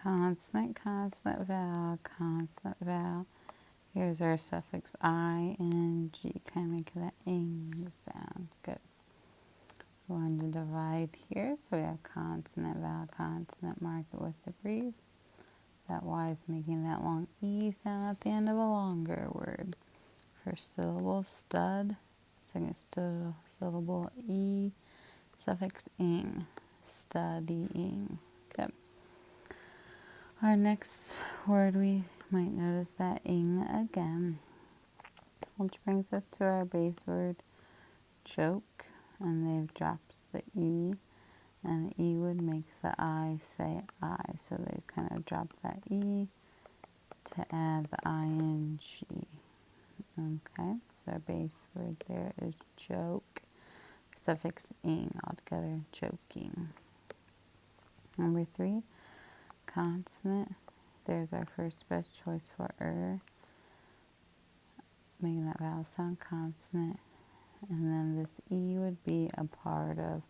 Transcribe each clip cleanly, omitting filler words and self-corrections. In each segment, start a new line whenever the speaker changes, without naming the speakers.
Consonant, consonant, vowel, consonant, vowel. Here's our suffix I, N, G, kind of making that ing sound. Good. We want to divide here, so we have consonant, vowel, consonant, mark it with the brief. That Y is making that long E sound at the end of a longer word. First syllable, stud. Second syllable, E. Suffix ing, studying. Good. Our next word, we might notice that ing again, which brings us to our base word, joke, and they've dropped the E, and the E would make the I say I, so they've kind of dropped that E to add the ing. Okay, so our base word there is joke, suffix ing, altogether joking. Number 3, consonant. There's our first best choice for making that vowel sound consonant. And then this E would be a part of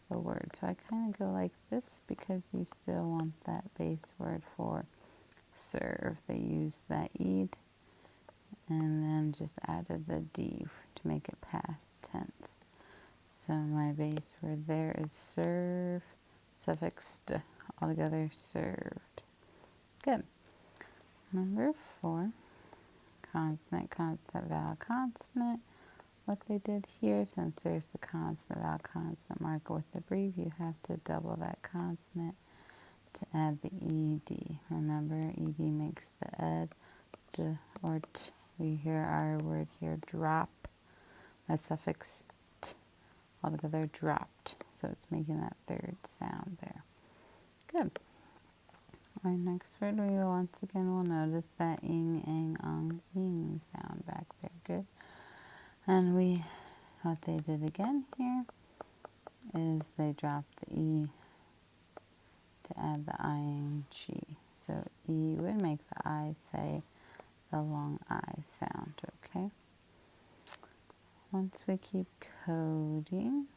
the word. So I kind of go like this because you still want that base word for serve. They used that E and then just added the D to make it past tense. So my base word there is serve, suffix d, altogether served. Good. Number 4, consonant, consonant, vowel, consonant. What they did here, since there's the consonant, vowel, consonant marker with the brief, you have to double that consonant to add the ed. Remember, ed makes the ed, d, or t. We hear our word here, drop, my suffix t, altogether dropped. So it's making that third sound there. Good. Our next word, we once again will notice that ing, ang, ung, ing sound back there. Good. And what they did again here is they dropped the E to add the ing. So E would make the I say the long I sound, okay? Once we keep coding,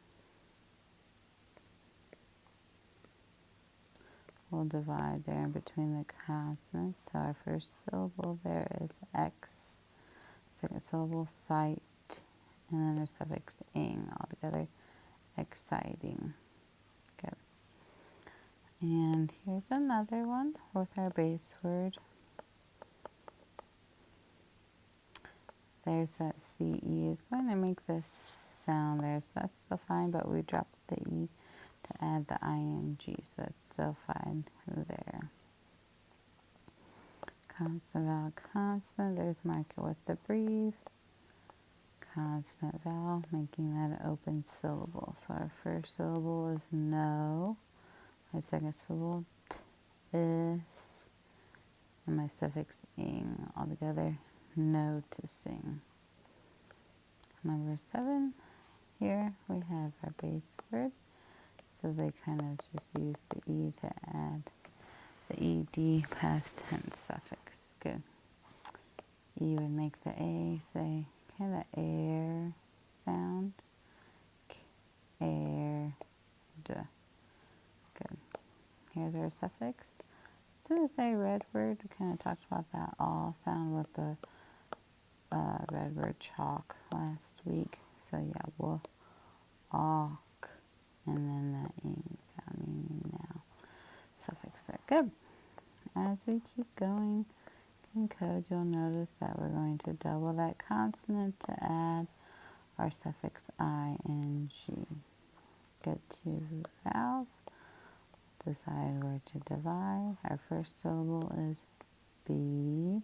we'll divide there in between the consonants. So our first syllable there is X, second syllable sight, and then our suffix ing, altogether exciting. Good. And here's another one with our base word. There's that CE is going to make this sound there, so that's still fine, but we dropped the E to add the ing, so that's still fine there. Consonant, vowel, consonant, there's marker with the brief. Consonant, vowel, making that an open syllable. So our first syllable is no, my second syllable t, is, and my suffix ing, altogether noticing. Number 7, here we have our base word. So they kind of just use the E to add the ed past tense suffix. Good. E would make the A say kind of air sound. Air, d. Good. Here's our suffix. This is a red word. We kind of talked about that all sound with the red word chalk last week. So yeah, walk, and then that ing sound, meaning now. Suffix there. Good. As we keep going in code, you'll notice that we're going to double that consonant to add our suffix ing. Get to vowels. Decide where to divide. Our first syllable is B.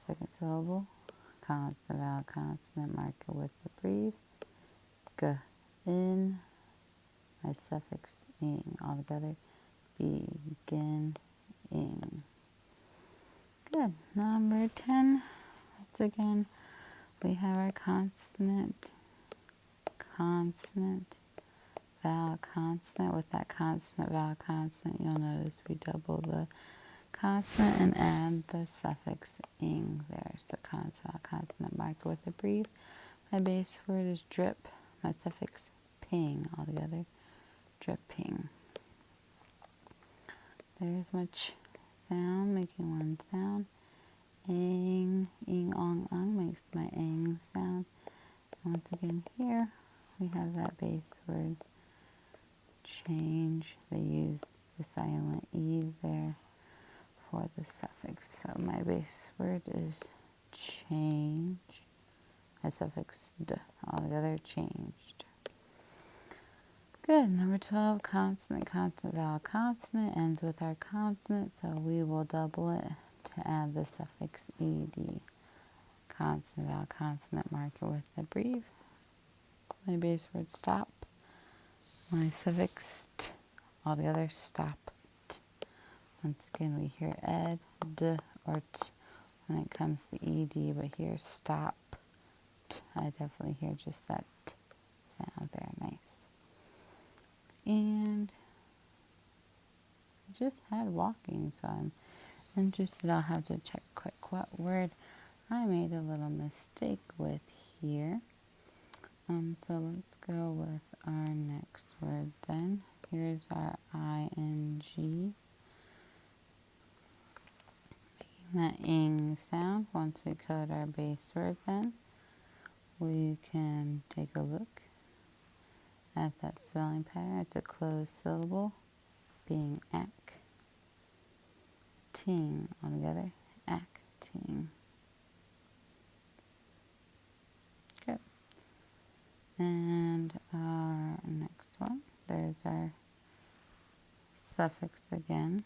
Second syllable, consonant, vowel, consonant, marker with the brief. G, in, my suffix ing, altogether begin, ing. Good. Number 10, once again, we have our consonant, consonant, vowel, consonant. With that consonant, vowel, consonant, you'll notice we double the consonant and add the suffix ing there. So consonant, vowel, consonant, marker with a brief. My base word is drip. My suffix ping, altogether dripping. there's much sound, making one sound. Ing, ing, ong, ung makes my ing sound. Once again here, we have that base word change. They use the silent E there for the suffix. So my base word is change. My suffix d, altogether changed. Good. Number 12, consonant, consonant, vowel, consonant ends with our consonant, so we will double it to add the suffix ed. Consonant, vowel, consonant, marker with the brief. My base word stop. My suffix t, altogether stop. T. Once again, we hear ed, d, or t when it comes to ed, but here stop. T. I definitely hear just that t sound there. Nice. And I just had walking, so I'm interested. I'll have to check quick what word I made a little mistake with here. So let's go with our next word then. Here's our ing. Making that ing sound. Once we code our base word then, we can take a look at that spelling pattern. It's a closed syllable, being acting altogether. Acting. Good. And our next one, there's our suffix again,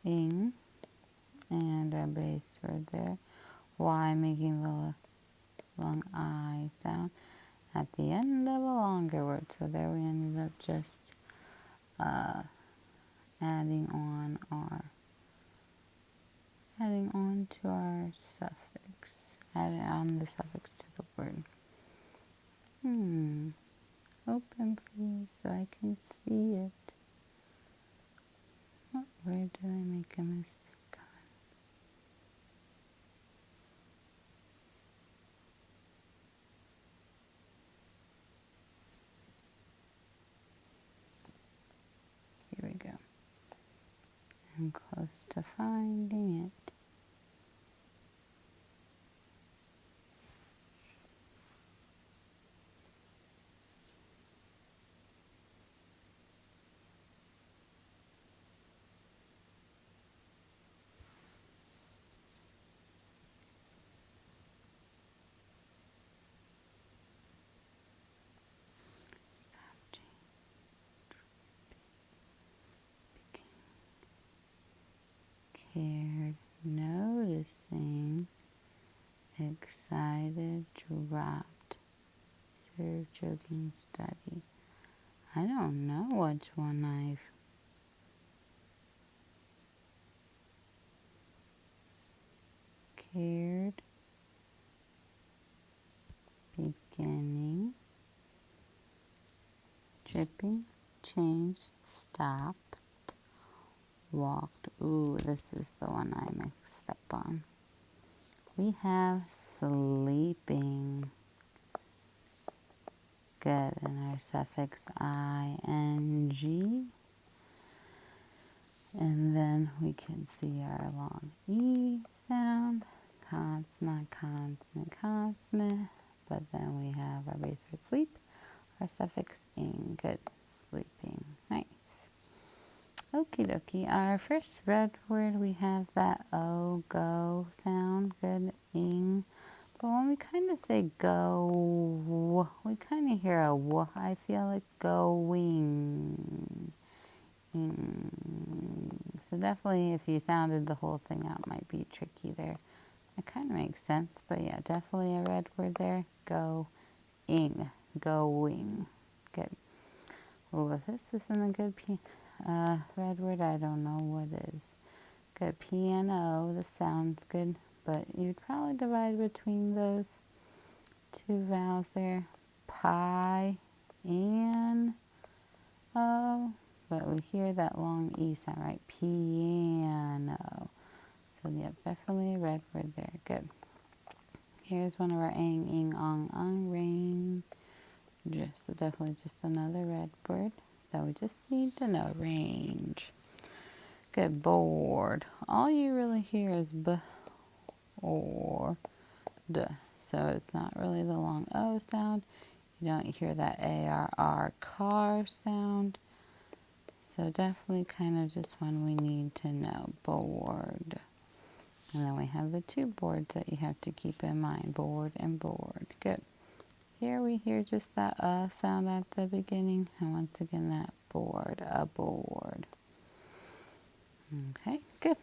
ing, and our base word there, y, making the long I sound at the end of a longer word. So there we ended up just adding on to our suffix, adding on the suffix to the word. Open please so I can see it. Where did I make a mistake on? Here we go. I'm close to finding it. Cared, noticing, excited, dropped, serve, joking, study. I don't know which one I've cared, beginning, dripping, changed, stopped, walked. Ooh, this is the one I mixed up on. We have sleeping. Good, and our suffix ing. And then we can see our long E sound, consonant, consonant, consonant. But then we have our base word sleep, our suffix ing. Good, sleeping. Nice. Okie dokie. Our first red word, we have that O, go sound. Good, ing. But when we kind of say go, we kind of hear a w. I feel like going. So definitely if you sounded the whole thing out, might be tricky there. It kind of makes sense, but yeah, definitely a red word there. Go-ing, going. Good. Well, if this isn't a good red word, I don't know what is. Good. Piano, this sounds good, but you'd probably divide between those two vowels there. Pi and O. But we hear that long E sound, right? Piano. So, yep, definitely a red word there. Good. Here's one of our ing, ong, ung, range. So definitely just another red word. So we just need to know range. Good, board. All you really hear is b or d. So it's not really the long O sound. You don't hear that ARR car sound. So definitely kind of just one we need to know. Board. And then we have the two boards that you have to keep in mind. Board and board. Good. Here we hear just that sound at the beginning. And once again that board. A board. Okay, good.